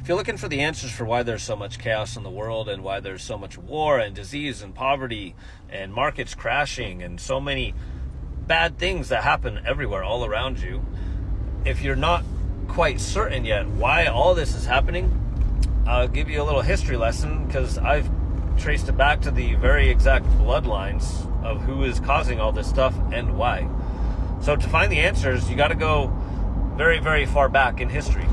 If you're looking for the answers for why there's so much chaos in the world and why there's so much war and disease and poverty and markets crashing and so many bad things that happen everywhere all around you, if you're not quite certain yet why all this is happening, I'll give you a little history lesson, because I've traced it back to the very exact bloodlines of who is causing all this stuff and why. So to find the answers, you got to go very, very far back in history.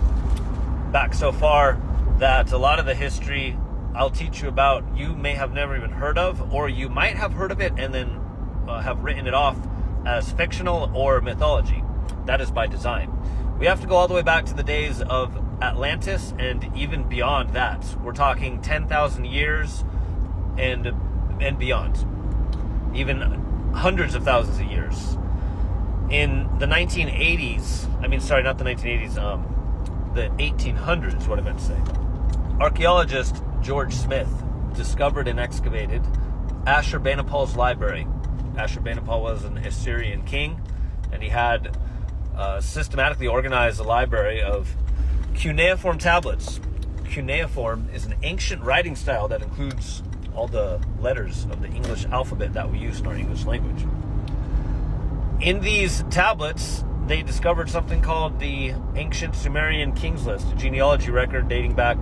Back so far that a lot of the history I'll teach you about you may have never even heard of, or you might have heard of it and then have written it off as fictional or mythology. That is by design. We have to go all the way back to the days of Atlantis and even beyond that. We're talking 10,000 years and beyond. Even hundreds of thousands of years. In the 1980s, not the 1980s, the 1800s, what I meant to say. Archaeologist George Smith discovered and excavated Ashurbanipal's library. Ashurbanipal was an Assyrian king, and he had systematically organized a library of cuneiform tablets. Cuneiform is an ancient writing style that includes all the letters of the English alphabet that we use in our English language. In these tablets, they discovered something called the Ancient Sumerian Kings List, a genealogy record dating back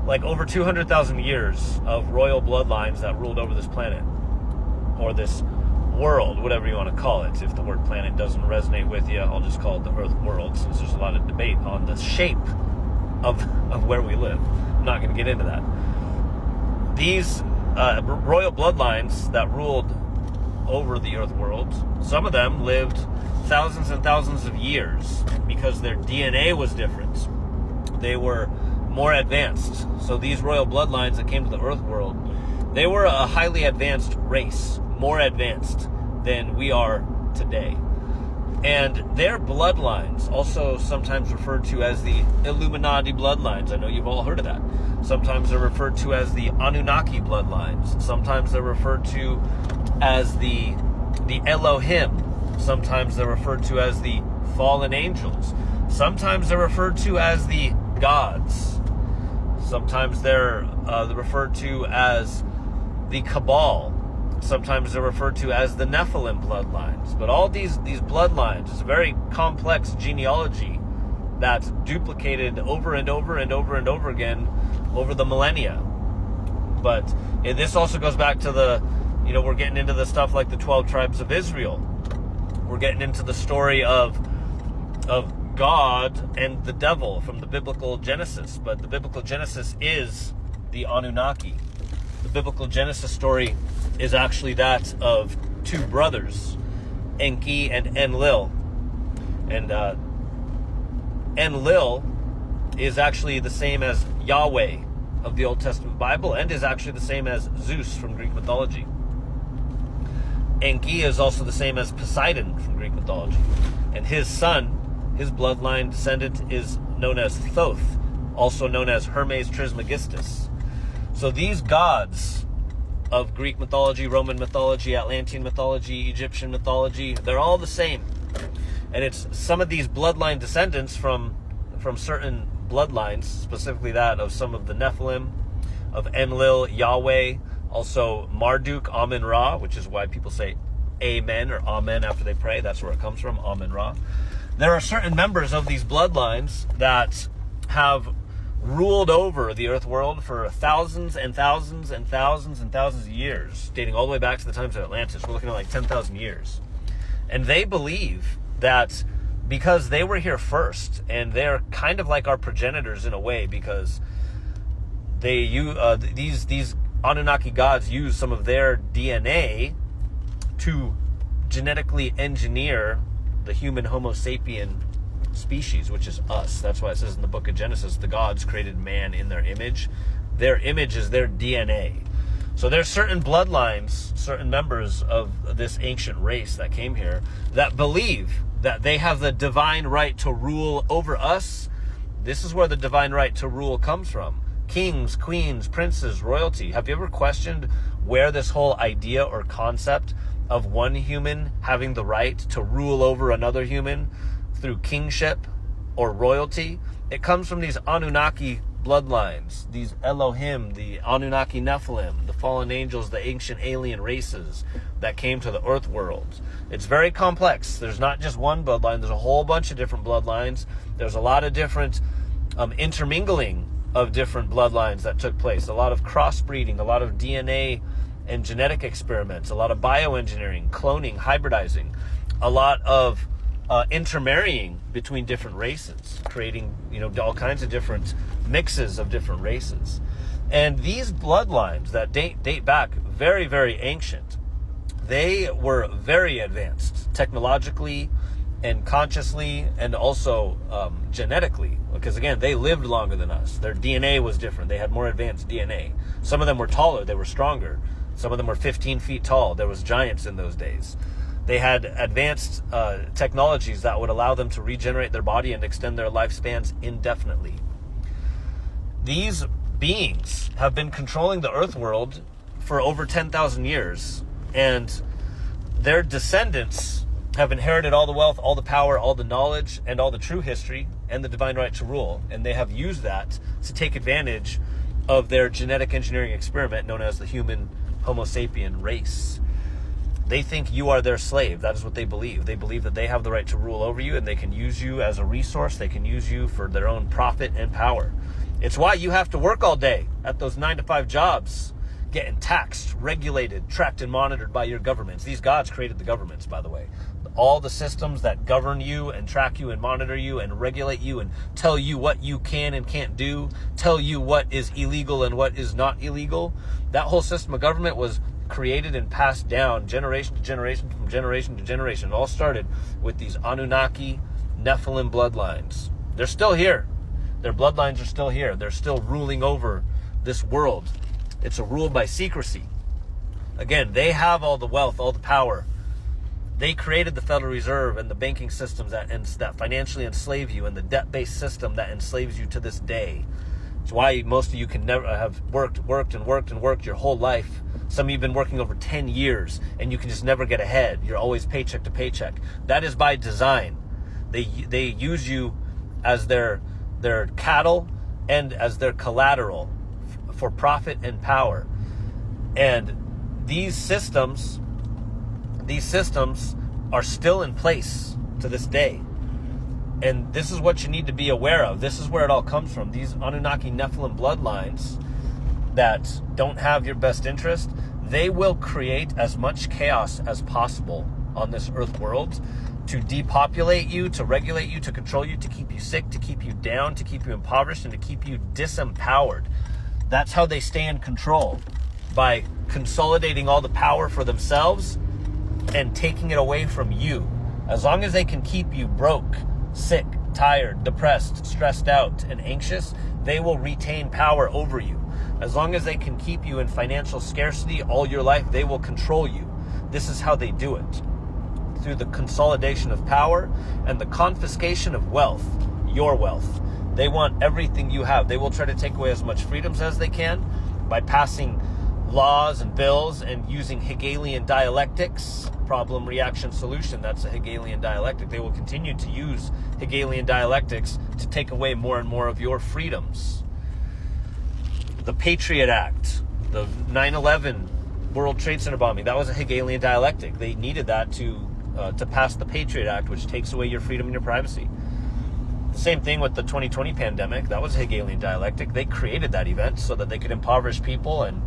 like over 200,000 years of royal bloodlines that ruled over this planet, or this world, whatever you want to call it. If the word planet doesn't resonate with you, I'll just call it the Earth world, since there's a lot of debate on the shape of where we live. I'm not going to get into that. These royal bloodlines that ruled over the Earth world, some of them lived thousands and thousands of years because their DNA was different. They were more advanced. So these royal bloodlines that came to the Earth world, they were a highly advanced race, more advanced than we are today. And their bloodlines, also sometimes referred to as the Illuminati bloodlines. I know you've all heard of that. Sometimes they're referred to as the Anunnaki bloodlines. Sometimes they're referred to as the Elohim. Sometimes they're referred to as the fallen angels. Sometimes they're referred to as the gods. Sometimes they're referred to as the Cabal. Sometimes they're referred to as the Nephilim bloodlines. But all these bloodlines, it's a very complex genealogy that's duplicated over and over and over and over again over the millennia. But this also goes back to we're getting into the stuff like the 12 tribes of Israel. We're getting into the story of God and the devil from the biblical Genesis. But the biblical Genesis is the Anunnaki. The biblical Genesis story is actually that of two brothers, Enki and Enlil. And Enlil is actually the same as Yahweh of the Old Testament Bible, and is actually the same as Zeus from Greek mythology. Enki is also the same as Poseidon from Greek mythology. And his son, his bloodline descendant, is known as Thoth, also known as Hermes Trismegistus. So these gods of Greek mythology, Roman mythology, Atlantean mythology, Egyptian mythology, they're all the same. And it's some of these bloodline descendants from certain bloodlines, specifically that of some of the Nephilim, of Enlil, Yahweh, also Marduk, Amen-Ra, which is why people say Amen or Amen after they pray. That's where it comes from, Amen-Ra. There are certain members of these bloodlines that have ruled over the earth world for thousands and thousands and thousands and thousands of years, dating all the way back to the times of Atlantis. We're looking at like 10,000 years. And they believe that because they were here first, and they're kind of like our progenitors in a way, because these Anunnaki gods use some of their DNA to genetically engineer the human Homo sapien species, which is us. That's why it says in the book of Genesis, the gods created man in their image. Their image is their DNA. So there's certain bloodlines, certain members of this ancient race that came here that believe that they have the divine right to rule over us. This is where the divine right to rule comes from. Kings, queens, princes, royalty. Have you ever questioned where this whole idea or concept of one human having the right to rule over another human through kingship or royalty? It comes from these Anunnaki bloodlines, these Elohim, the Anunnaki Nephilim, the fallen angels, the ancient alien races that came to the earth world. It's very complex. There's not just one bloodline. There's a whole bunch of different bloodlines. There's a lot of different intermingling of different bloodlines that took place. A lot of crossbreeding, a lot of DNA and genetic experiments, a lot of bioengineering, cloning, hybridizing, a lot of intermarrying between different races, creating, all kinds of different mixes of different races. And these bloodlines that date back very, very ancient, they were very advanced technologically and consciously, and also genetically, because again, they lived longer than us. Their DNA was different. They had more advanced DNA. Some of them were taller. They were stronger. Some of them were 15 feet tall. There was giants in those days. They had advanced technologies that would allow them to regenerate their body and extend their lifespans indefinitely. These beings have been controlling the earth world for over 10,000 years, and their descendants have inherited all the wealth, all the power, all the knowledge, and all the true history, and the divine right to rule. And they have used that to take advantage of their genetic engineering experiment known as the human Homo sapien race. They think you are their slave. That is what they believe. They believe that they have the right to rule over you, and they can use you as a resource. They can use you for their own profit and power. It's why you have to work all day at those 9-to-5 jobs, getting taxed, regulated, tracked, and monitored by your governments. These gods created the governments, by the way. All the systems that govern you and track you and monitor you and regulate you and tell you what you can and can't do, tell you what is illegal and what is not illegal. That whole system of government was created and passed down generation to generation, from generation to generation. It all started with these Anunnaki Nephilim bloodlines. They're still here. Their bloodlines are still here. They're still ruling over this world. It's a rule by secrecy. Again, they have all the wealth, all the power. They created the Federal Reserve and the banking systems that financially enslave you, and the debt-based system that enslaves you to this day. It's why most of you can never have worked your whole life. Some of you have been working over 10 years, and you can just never get ahead. You're always paycheck to paycheck. That is by design. They use you as their cattle and as their collateral for profit and power. And these systems are still in place to this day. And this is what you need to be aware of. This is where it all comes from. These Anunnaki Nephilim bloodlines that don't have your best interest, they will create as much chaos as possible on this earth world to depopulate you, to regulate you, to control you, to keep you sick, to keep you down, to keep you impoverished, and to keep you disempowered. That's how they stay in control, by consolidating all the power for themselves and taking it away from you. As long as they can keep you broke, sick, tired, depressed, stressed out, and anxious, they will retain power over you. As long as they can keep you in financial scarcity all your life, they will control you. This is how they do it. Through the consolidation of power and the confiscation of wealth, your wealth. They want everything you have. They will try to take away as much freedoms as they can by passing laws and bills and using Hegelian dialectics, problem, reaction, solution. That's a Hegelian dialectic. They will continue to use Hegelian dialectics to take away more and more of your freedoms. The Patriot Act, the 9/11 World Trade Center bombing, that was a Hegelian dialectic. They needed that to pass the Patriot Act, which takes away your freedom and your privacy. The same thing with the 2020 pandemic. That was a Hegelian dialectic. They created that event so that they could impoverish people and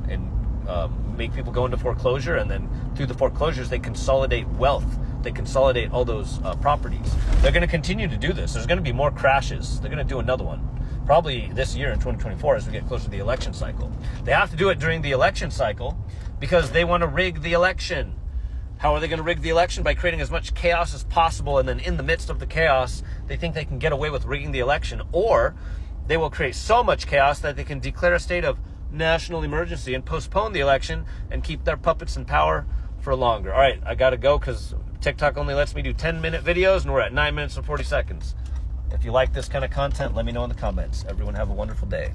make people go into foreclosure, and then through the foreclosures they consolidate wealth. They consolidate all those properties. They're going to continue to do this. There's going to be more crashes. They're going to do another one, probably this year in 2024 as we get closer to the election cycle. They have to do it during the election cycle because they want to rig the election. How are they going to rig the election? By creating as much chaos as possible, and then in the midst of the chaos, they think they can get away with rigging the election, or they will create so much chaos that they can declare a state of national emergency and postpone the election and keep their puppets in power for longer. All right, I got to go because TikTok only lets me do 10-minute videos, and we're at 9 minutes and 40 seconds. If you like this kind of content, let me know in the comments. Everyone have a wonderful day.